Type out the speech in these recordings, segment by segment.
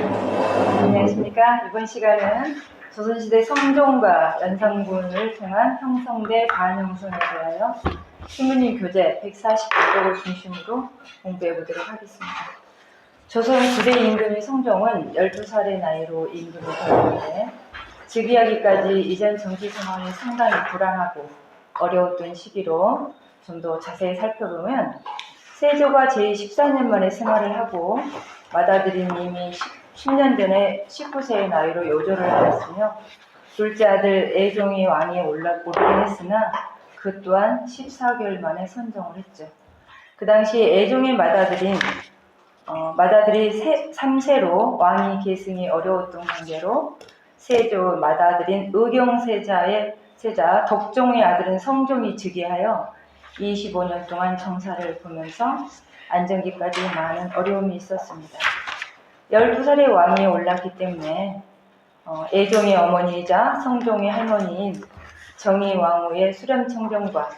안녕하십니까. 이번 시간은 조선시대 성종과 연산군을 통한 형성대 반형성에 대하여 신문임 교재 149쪽을 중심으로 공부해 보도록 하겠습니다. 조선 9대 임금인 성종은 12살의 나이로 임금이 되었는데 즉위하기까지 이전 정치 상황이 상당히 불안하고 어려웠던 시기로 좀 더 자세히 살펴보면 세조가 제14년 만에 생활을 하고 맏아들인 이미 10년 전에 19세의 나이로 요절을 하였으며 둘째 아들 애종이 왕위에 오르긴 했으나 그 또한 14개월 만에 선정을 했죠. 그 당시 애종의 맏아들이 3세로 왕위 계승이 어려웠던 관계로 세조 맏아들인 의경세자 덕종의 아들은 성종이 즉위하여 25년 동안 정사를 보면서 안정기까지 많은 어려움이 있었습니다. 12살의 왕위에 올랐기 때문에 애종의 어머니이자 성종의 할머니인 정의왕후의 수렴청정과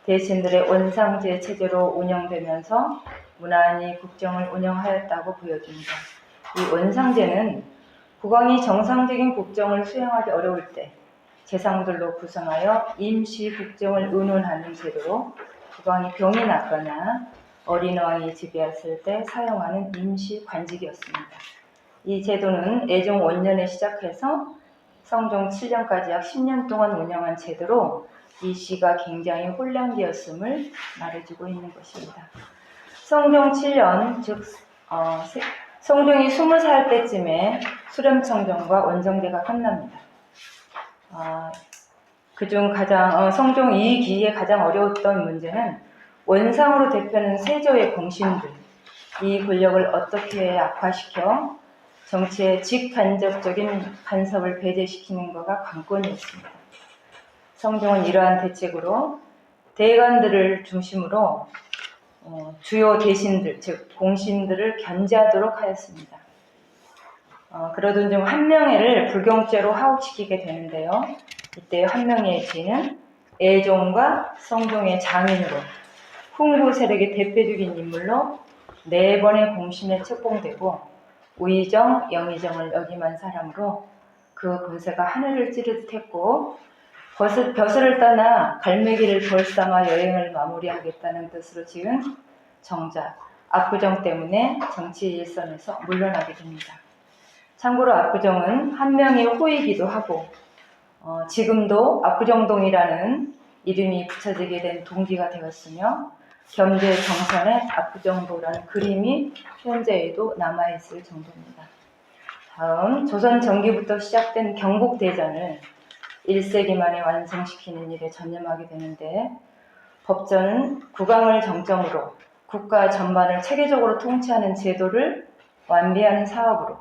대신들의 원상제 체제로 운영되면서 무난히 국정을 운영하였다고 보여집니다. 이 원상제는 국왕이 정상적인 국정을 수행하기 어려울 때 재상들로 구성하여 임시 국정을 의논하는 제도로 국왕이 병이 났거나 어린 왕이 즉위했을 때 사용하는 임시 관직이었습니다. 이 제도는 애종 원년에 시작해서 성종 7년까지 약 10년 동안 운영한 제도로 이 시가 굉장히 혼란기였음을 말해주고 있는 것입니다. 성종 7년, 즉 성종이 20살 때쯤에 수렴청정과 원정제가 끝납니다. 그중 가장 성종 이 기에 가장 어려웠던 문제는 원상으로 대표하는 세조의 공신들, 이 권력을 어떻게 악화시켜 정치의 직간접적인 간섭을 배제시키는 것가 관건이었습니다. 성종은 이러한 대책으로 대관들을 중심으로 주요 대신들, 즉 공신들을 견제하도록 하였습니다. 그러던 중 한명회를 불경죄로 하옥시키게 되는데요. 이때 한명회의 지는 애종과 성종의 장인으로 훈구 세력의 대표적인 인물로 4번의 공신에 책봉되고 우의정, 영의정을 역임한 사람으로 그 권세가 하늘을 찌르듯 했고 벼슬을 떠나 갈매기를 돌삼아 여행을 마무리하겠다는 뜻으로 지은 정자, 압구정 때문에 정치 일선에서 물러나게 됩니다. 참고로 압구정은 한명의 호이기도 하고 지금도 압구정동이라는 이름이 붙여지게 된 동기가 되었으며 겸재 정선에 압구정도라는 그림이 현재에도 남아있을 정도입니다. 다음 조선 전기부터 시작된 경국대전을 1세기 만에 완성시키는 일에 전념하게 되는데 법전은 국왕을 정점으로 국가 전반을 체계적으로 통치하는 제도를 완비하는 사업으로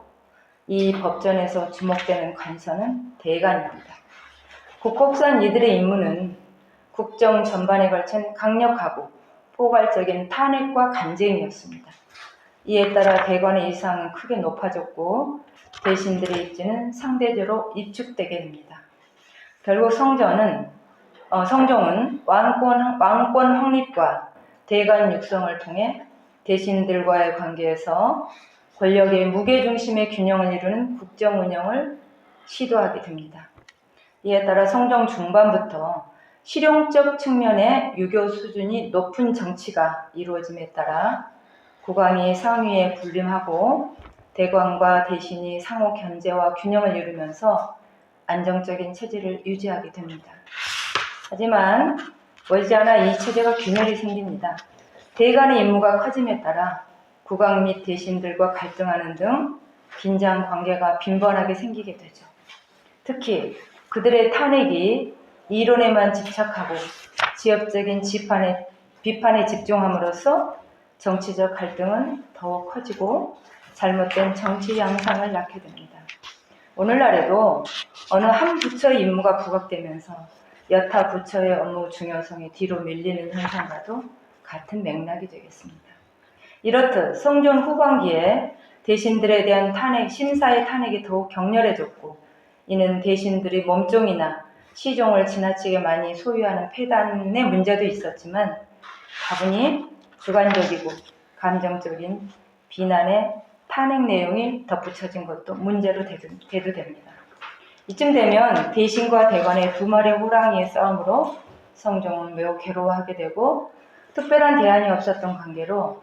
이 법전에서 주목되는 관서는 대관입니다. 국곡선 이들의 임무는 국정 전반에 걸친 강력하고 포괄적인 탄핵과 간쟁이었습니다. 이에 따라 대관의 이상은 크게 높아졌고 대신들의 입지는 상대적으로 위축되게 됩니다. 결국 성종은 왕권 확립과 대관 육성을 통해 대신들과의 관계에서 권력의 무게중심의 균형을 이루는 국정 운영을 시도하게 됩니다. 이에 따라 성종 중반부터 실용적 측면의 유교 수준이 높은 정치가 이루어짐에 따라 국왕이 상위에 군림하고 대관과 대신이 상호 견제와 균형을 이루면서 안정적인 체제를 유지하게 됩니다. 하지만 머지않아 이 체제가 균열이 생깁니다. 대관의 임무가 커짐에 따라 국왕 및 대신들과 갈등하는 등 긴장 관계가 빈번하게 생기게 되죠. 특히 그들의 탄핵이 이론에만 집착하고 지역적인 비판에 집중함으로써 정치적 갈등은 더욱 커지고 잘못된 정치 양상을 낳게 됩니다. 오늘날에도 어느 한 부처의 임무가 부각되면서 여타 부처의 업무 중요성이 뒤로 밀리는 현상과도 같은 맥락이 되겠습니다. 이렇듯 성종 후반기에 대신들에 대한 심사의 탄핵이 더욱 격렬해졌고 이는 대신들이 몸종이나 시종을 지나치게 많이 소유하는 폐단의 문제도 있었지만 다분히 주관적이고 감정적인 비난의 탄핵 내용이 덧붙여진 것도 문제로 대두됩니다. 이쯤 되면 대신과 대관의 두 마리의 호랑이의 싸움으로 성종은 매우 괴로워하게 되고 특별한 대안이 없었던 관계로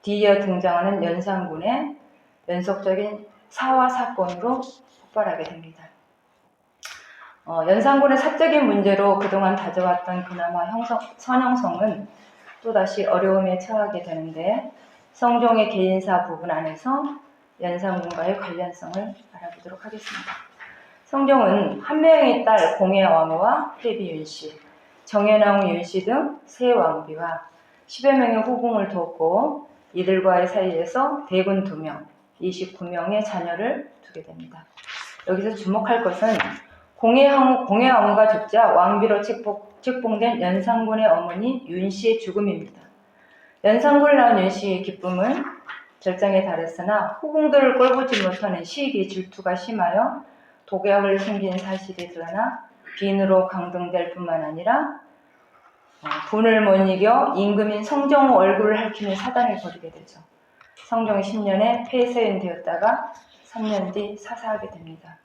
뒤이어 등장하는 연산군의 연속적인 사화 사건으로 폭발하게 됩니다. 연산군의 사적인 문제로 그동안 다져왔던 그나마 선영성은 또다시 어려움에 처하게 되는데 성종의 개인사 부분 안에서 연산군과의 관련성을 알아보도록 하겠습니다. 성종은 한 명의 딸 공예왕후와 회비 윤씨, 정현왕후 윤씨 등 세 왕비와 10여 명의 후궁을 뒀고 이들과의 사이에서 대군 2명, 29명의 자녀를 두게 됩니다. 여기서 주목할 것은 공예왕후가 죽자 왕비로 책봉된 연산군의 어머니 윤씨의 죽음입니다. 연산군을 낳은 윤씨의 기쁨은 절정에 달했으나 후궁들을 꼴보지 못하는 시기의 질투가 심하여 독약을 숨긴 사실이 드러나 빈으로 강등될 뿐만 아니라 분을 못 이겨 임금인 성종의 얼굴을 핥히는 사단을 벌이게 되죠. 성종 10년에 폐쇄인 되었다가 3년 뒤 사사하게 됩니다.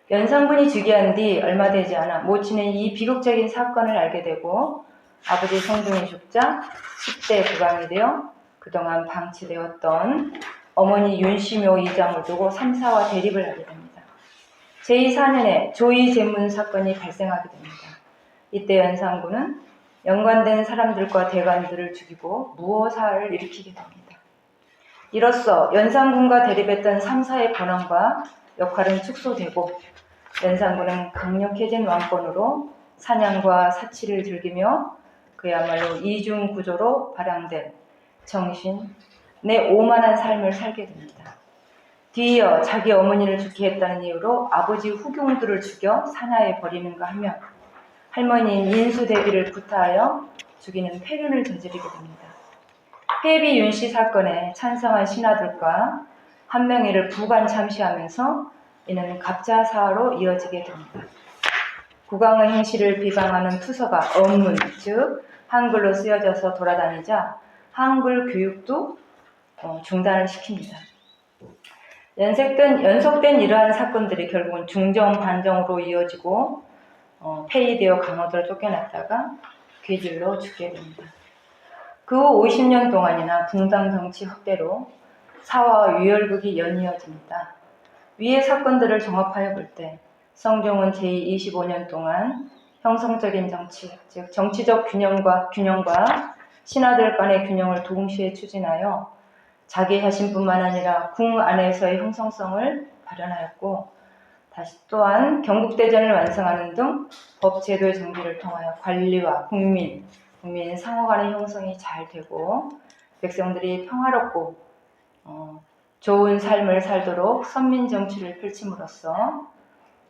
연산군이 즉위한 뒤 얼마 되지 않아 모친은 이 비극적인 사건을 알게 되고 아버지 성종이 죽자 10대 부강이 되어 그동안 방치되었던 어머니 윤씨묘 이장을 두고 3사와 대립을 하게 됩니다. 제24년에 조의제문 사건이 발생하게 됩니다. 이때 연산군은 연관된 사람들과 대관들을 죽이고 무오사를 일으키게 됩니다. 이로써 연산군과 대립했던 3사의 권한과 역할은 축소되고 연산군은 강력해진 왕권으로 사냥과 사치를 즐기며 그야말로 이중구조로 발양된 정신 내 오만한 삶을 살게 됩니다. 뒤이어 자기 어머니를 죽게 했다는 이유로 아버지 후궁들을 죽여 산하에 버리는가 하며 할머니인 인수대비를 구타하여 죽이는 폐륜을 저지르게 됩니다. 회비 윤씨 사건에 찬성한 신하들과 한명회를 부관 참시하면서 이는 갑자사화로 이어지게 됩니다. 국왕의 행실을 비방하는 투서가 언문, 즉 한글로 쓰여져서 돌아다니자 한글 교육도 중단을 시킵니다. 연속된 이러한 사건들이 결국은 중정, 반정으로 이어지고 폐위되어 강화도로 쫓겨났다가 괴질로 죽게 됩니다. 그 후 50년 동안이나 붕당 정치 확대로 사화와 유혈극이 연이어집니다. 위의 사건들을 종합하여 볼 때 성종은 제25년 동안 형성적인 정치, 즉 정치적 균형과 신하들 간의 균형을 동시에 추진하여 자기 자신뿐만 아니라 궁 안에서의 형성성을 발현하였고 또한 경국대전을 완성하는 등 법제도의 정비를 통하여 관리와 국민 상호 간의 형성이 잘 되고 백성들이 평화롭고 좋은 삶을 살도록 선민 정치를 펼침으로써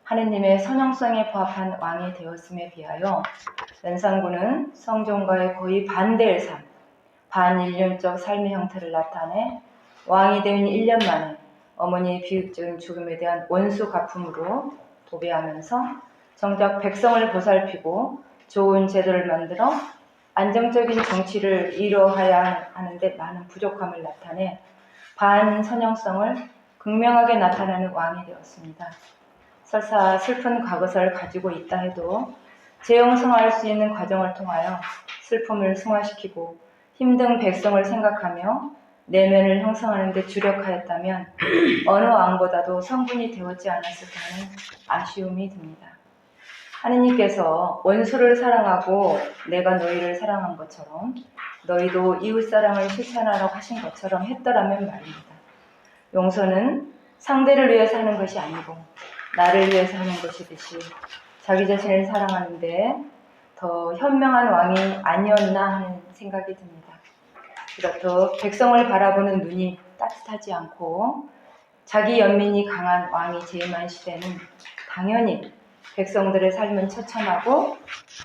하느님의 선형성에 부합한 왕이 되었음에 비하여 연산군은 성종과의 거의 반대의 삶, 반인륜적 삶의 형태를 나타내 왕이 된 1년 만에 어머니의 비극적인 죽음에 대한 원수 갚음으로 도배하면서 정작 백성을 보살피고 좋은 제도를 만들어 안정적인 정치를 이루어야 하는데 많은 부족함을 나타내 반선형성을 극명하게 나타내는 왕이 되었습니다. 설사 슬픈 과거사를 가지고 있다 해도 재형성할 수 있는 과정을 통하여 슬픔을 승화시키고 힘든 백성을 생각하며 내면을 형성하는 데 주력하였다면 어느 왕보다도 성군이 되었지 않았을까 하는 아쉬움이 듭니다. 하느님께서 원수를 사랑하고 내가 너희를 사랑한 것처럼 너희도 이웃사랑을 실천하라고 하신 것처럼 했더라면 말입니다. 용서는 상대를 위해서 하는 것이 아니고 나를 위해서 하는 것이듯이 자기 자신을 사랑하는데 더 현명한 왕이 아니었나 하는 생각이 듭니다. 이렇듯 백성을 바라보는 눈이 따뜻하지 않고 자기 연민이 강한 왕이 재임한 시대는 당연히 백성들의 삶은 처참하고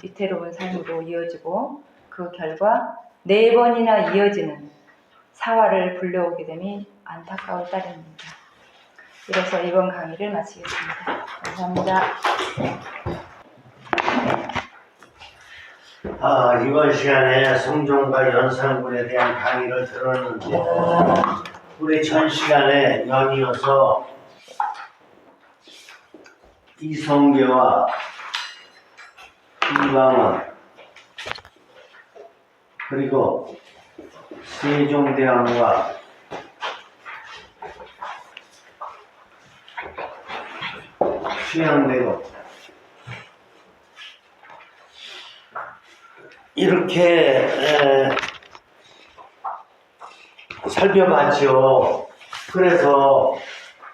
위태로운 삶으로 이어지고 그 결과 4번이나 이어지는 사화를 불러오게 됨이 안타까울 따름입니다. 이로써 이번 강의를 마치겠습니다. 감사합니다. 이번 시간에 성종과 연산군에 대한 강의를 들었는데 우리 전 시간에 연이어서 이성계와 이방원 그리고 세종대왕과 수양대고 이렇게 살펴봤죠. 그래서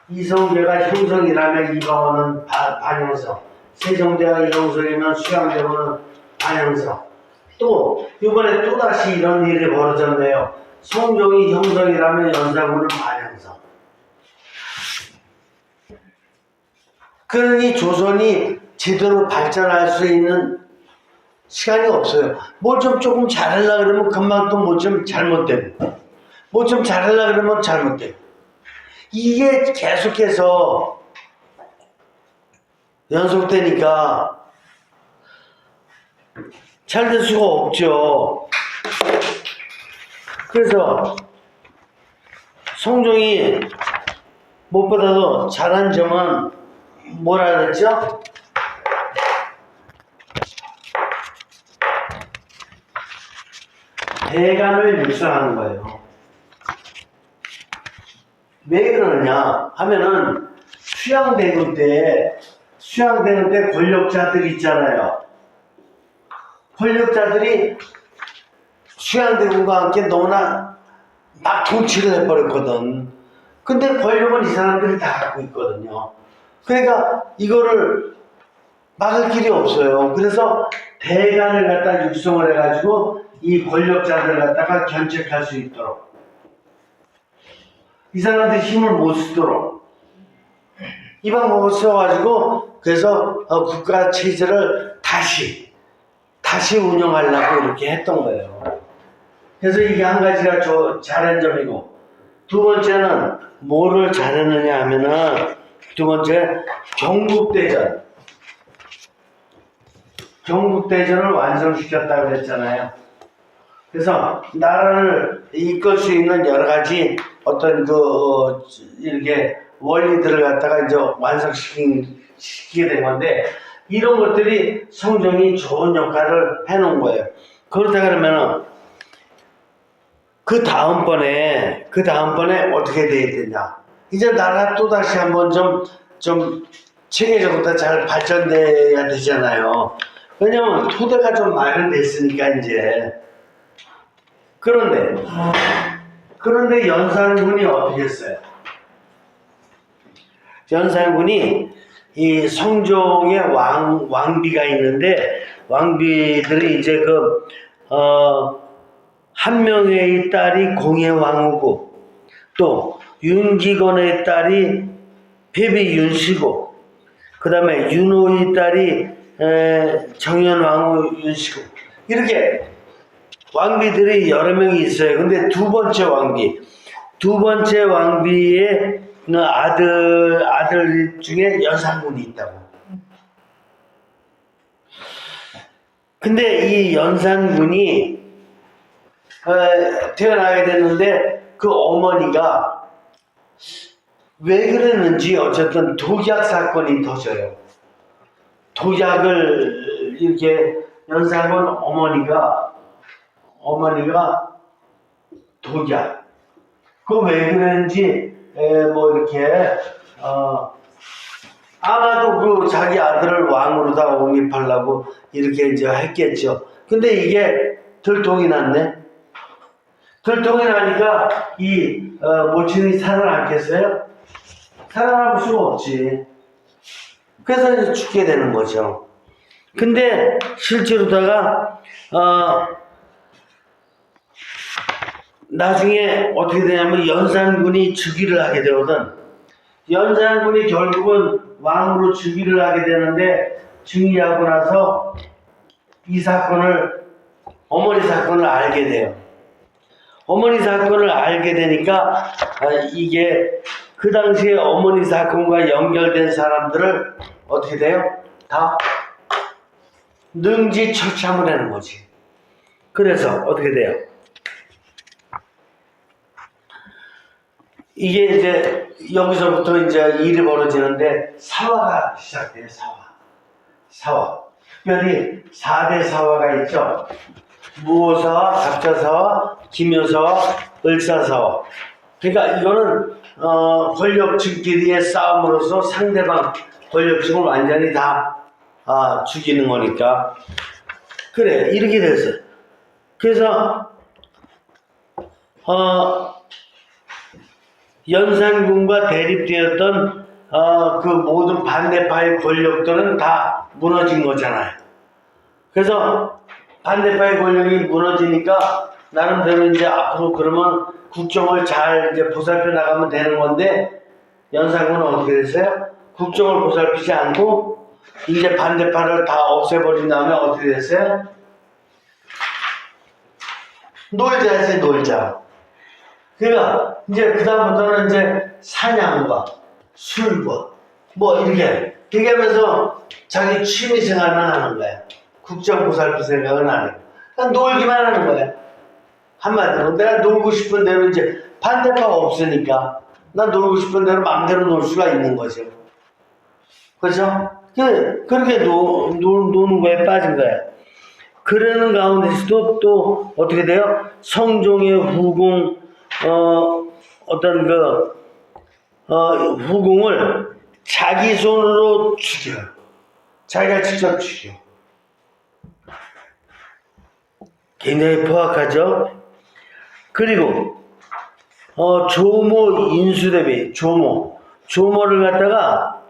이성계가 형성이라면 이방원은 반형성, 세종대왕이 형성이면 수양대고는 반형성. 또 이번에 또다시 이런 일이 벌어졌네요. 성종이 형성이라면 연산군은 반형성. 그러니 조선이 제대로 발전할 수 있는 시간이 없어요. 뭘 좀 조금 잘하려고 그러면 금방 또 뭐 좀 잘못되고 뭐 좀 잘하려고 그러면 잘못되고 이게 계속해서 연속되니까 잘 될 수가 없죠. 그래서 성종이 무엇보다도 잘한 점은 뭐라 그랬죠? 대간을 육성하는 거예요. 왜 그러느냐 하면은 수양대군 때 권력자들 있잖아요. 권력자들이 수양대군과 함께 너무나 막 통치를 해버렸거든. 근데 권력은 이 사람들이 다 갖고 있거든요. 그러니까 이거를 막을 길이 없어요. 그래서 대간을 갖다 육성을 해가지고 이 권력자들을 갖다가 견책할 수 있도록 이 사람들이 힘을 못 쓰도록 이 방법을 써가지고 그래서 국가 체제를 다시 운영하려고 이렇게 했던 거예요. 그래서 이게 한 가지가 잘한 점이고 두 번째는 뭐를 잘했느냐 하면은 두 번째 경국대전을 완성시켰다고 그랬잖아요. 그래서 나라를 이끌 수 있는 여러 가지 어떤 이렇게 원리들을 갖다가 이제 완성시키게 된 건데 이런 것들이 성종이 좋은 역할을 해놓은 거예요. 그렇다 그러면은 그 다음번에 어떻게 돼야 되냐? 이제 나라가 또 다시 한번 좀 체계적으로 잘 발전돼야 되잖아요. 왜냐면 토대가 좀 마련됐으니까 이제. 그런데 연산군이 어떻게 했어요? 연산군이 이 성종의 왕비가 있는데 왕비들이 이제 한 명의 딸이 공예왕후고 또 윤기건의 딸이 패비윤씨고 그 다음에 윤호의 딸이 정현왕후 윤씨고 이렇게 왕비들이 여러 명이 있어요. 근데 두 번째 왕비의 아들 중에 연산군이 있다고. 근데 이 연산군이 태어나게 됐는데 그 어머니가 왜 그랬는지 어쨌든 독약 사건이 터져요. 독약을 이렇게 연산군 어머니가 독약. 그 왜 그랬는지 뭐 이렇게 아마도 그 자기 아들을 왕으로다가 옹립하려고 이렇게 이제 했겠죠. 근데 이게 들통이 났네. 들통이 나니까 이 모친이 살아남겠어요? 살아남을 수가 없지. 그래서 이제 죽게 되는 거죠. 근데 실제로다가 나중에 어떻게 되냐면 연산군이 즉위를 하게 되거든. 연산군이 결국은 왕으로 즉위를 하게 되는데 즉위하고 나서 이 어머니 사건을 알게 돼요. 어머니 사건을 알게 되니까 이게 그 당시에 어머니 사건과 연결된 사람들을 어떻게 돼요? 다 능지처참을 하는 거지. 그래서 어떻게 돼요? 이게 이제 여기서부터 이제 일이 벌어지는데 사화가 시작돼요. 사화. 특별히 4대 사화가 있죠. 무호사화, 갑자사화, 기묘사화, 을사사화. 그러니까 이거는 권력층끼리의 싸움으로서 상대방 권력층을 완전히 다 죽이는 거니까. 그래, 이렇게 됐어요. 그래서 연산군과 대립되었던 그 모든 반대파의 권력들은 다 무너진 거잖아요. 그래서 반대파의 권력이 무너지니까 나름대로 이제 앞으로 그러면 국정을 잘 이제 보살펴 나가면 되는 건데, 연산군은 어떻게 됐어요? 국정을 보살피지 않고 이제 반대파를 다 없애버린 다음에 어떻게 됐어요? 놀자. 그러니까 이제 그다음부터는 이제 사냥과 술과 뭐 이렇게 하면서 자기 취미 생활만 하는 거야. 국정 보살필 생각은 안 해. 그냥 놀기만 하는 거야. 한마디로 내가 놀고 싶은 대로, 이제 반대파가 없으니까 나 놀고 싶은 대로 마음대로 놀 수가 있는 거죠. 그렇죠? 그렇게 노는 거에 빠진 거야. 그러는 가운데서도 또 어떻게 돼요? 성종의 후궁, 어떤 후궁을 자기 손으로 죽여. 자기가 직접 죽여. 굉장히 포악하죠? 그리고, 조모 인수대비, 조모를 갖다가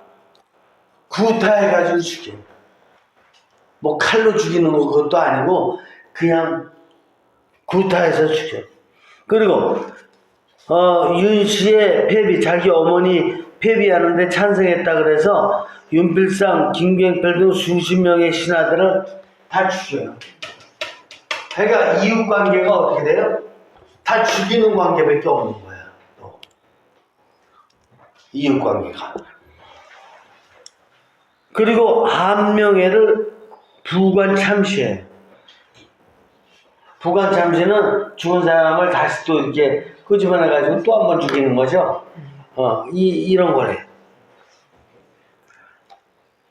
구타해가지고 죽여. 뭐 칼로 죽이는 거 그것도 아니고 그냥 구타해서 죽여. 그리고 윤씨의 폐비, 자기 어머니 폐비하는데 찬성했다 그래서 윤필상, 김경필 등 수십 명의 신하들을 다 죽여요. 그러니까 이웃관계가 어떻게 돼요? 다 죽이는 관계밖에 없는 거야. 또 이웃관계가. 그리고 한명회를 부관참시해요. 부관참시는 죽은 사람을 다시 또 이렇게 끄집어내가지고 또 한 번 죽이는 거죠. 이런 거래.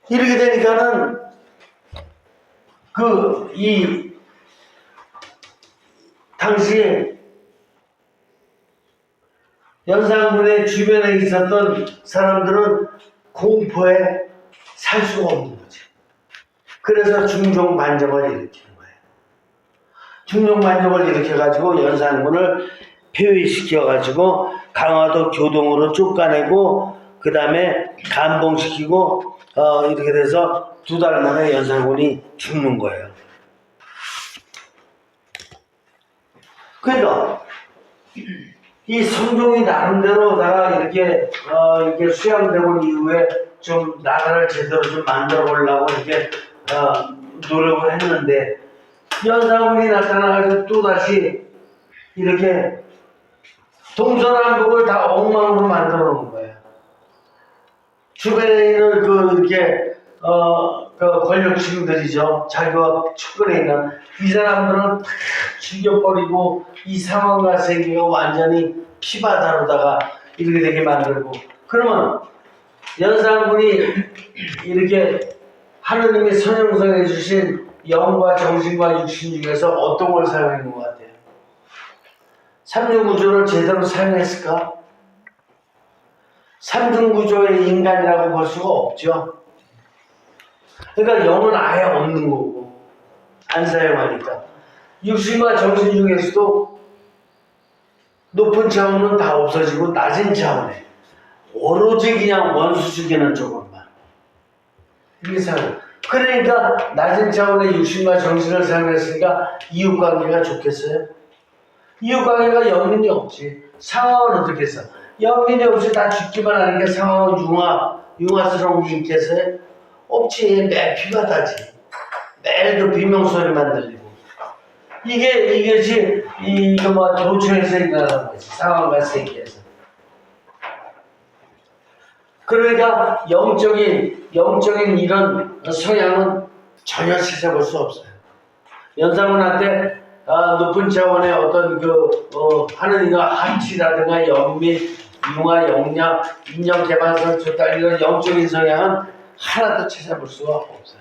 이렇게 되니까는 당시에 연산군의 주변에 있었던 사람들은 공포에 살 수가 없는 거지. 그래서 중종반정을 일으키는 거예요. 중종반정을 일으켜가지고 연산군을 폐위시켜가지고 강화도 교동으로 쫓아내고 그 다음에 감봉시키고 이렇게 돼서 2달 만에 연산군이 죽는 거예요. 그러니까 이 성종이 나름대로다가 이렇게 수양되고 이후에 좀 나라를 제대로 좀 만들어 보려고 이렇게 노력을 했는데, 연산군이 나타나가지고 또다시 이렇게 동서남북을 다 엉망으로 만들어 놓은 거예요. 주변에 있는 이렇게 권력층들이죠. 자기와 측근에 있는 이 사람들은 다 죽여버리고 이 상황과 세계가 완전히 피바다로다가 이렇게 되게 만들고, 그러면 연산군이 이렇게 하느님이 선형성해 주신 영과 정신과 육신 중에서 어떤 걸 사용한 것 같아요? 삼중구조를 제대로 사용했을까? 삼중구조의 인간이라고 볼 수가 없죠. 그러니까 영은 아예 없는 거고 안 사용하니까. 육신과 정신 중에서도 높은 차원은 다 없어지고 낮은 차원에 오로지 그냥 원수 죽이는 쪽으로만 이렇게 사용. 그러니까 낮은 차원의 육신과 정신을 사용했으니까 이웃관계가 좋겠어요? 이웃관계가 영민이 없지. 상황은 어떻게 했어? 영민이 없이 다 죽기만 하니까 상황은 융화스러운 게 있겠어요? 없지. 매일 피바다지. 매일 그 비명소리만 들리고. 이것이 도처에서 일어나는 거지. 상황과 세계에서. 그러니까 영적인 이런 성향은 전혀 찾아볼 수 없어요. 연산군한테 높은 차원의 어떤 하느님과 합치라든가 영미 융화, 영양, 인정, 개발성, 조달 이런 영적인 성향은 하나도 찾아볼 수가 없어요.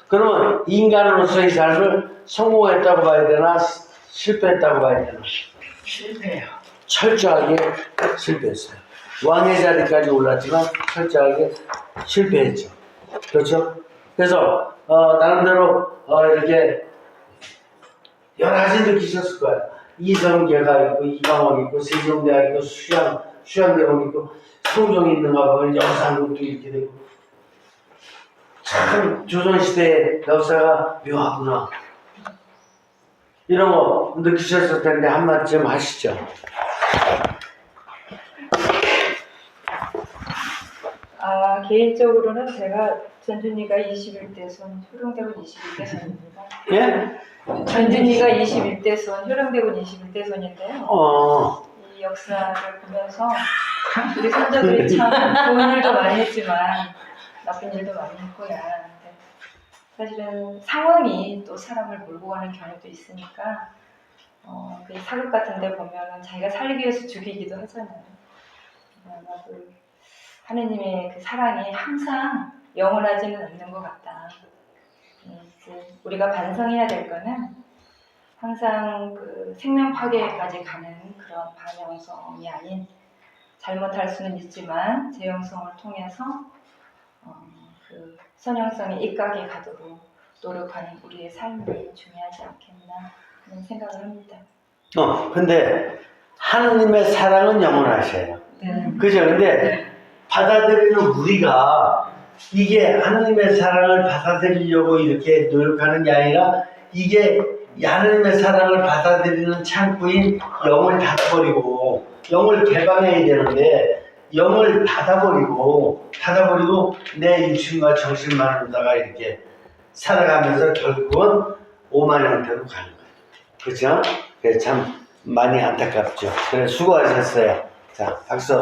그러면 인간으로서의 삶을 성공했다고 봐야 되나 실패했다고 봐야 되나? 실패해요. 철저하게 실패했어요. 왕의 자리까지 올랐지만 철저하게 실패했죠. 그렇죠? 그래서 나름대로 이렇게 여러 가지 느끼셨을 거예요. 이성계가 있고 이강원 있고 세종대가 있고 수양대가 있고 성종이 있는가 보면 영상국도 이렇게 되고 참 조선시대의 역사가 묘하구나. 이런 거 느끼셨을 텐데 한마디쯤 하시죠. 개인적으로는 제가 전준이가 21대 손, 효령대군 21대 손입니다. 예? 전준이가 21대 손, 효령대군 21대 손인데요. 이 역사를 보면서 우리 선조들이 참 좋은 일도 많이 했지만 나쁜 일도 많이 했구나. 근데 사실은 상황이 또 사람을 몰고 가는 경우도 있으니까 그 사극 같은 데 보면은 자기가 살기 위해서 죽이기도 하잖아요. 나도 하느님의 그 사랑이 항상 영원하지는 않는 것 같다. 우리가 반성해야 될 거는 항상 그 생명 파괴까지 가는 그런 반영성이 아닌 잘못할 수는 있지만 재영성을 통해서 그 선영성에 입각해 가도록 노력하는 우리의 삶이 중요하지 않겠나 그런 생각을 합니다. 근데 하느님의 사랑은 영원하셔요. 네. 그죠? 근데 받아들이는 우리가 이게 하느님의 사랑을 받아들이려고 이렇게 노력하는 게 아니라 이게 하느님의 사랑을 받아들이는 창구인 영을 닫아버리고 영을 개방해야 되는데 영을 닫아버리고 내 육신과 정신만으로다가 이렇게 살아가면서 결국은 오만 형태로 가는 거예요. 그렇죠? 그래서 참 많이 안타깝죠. 그래 수고하셨어요. 자, 박수.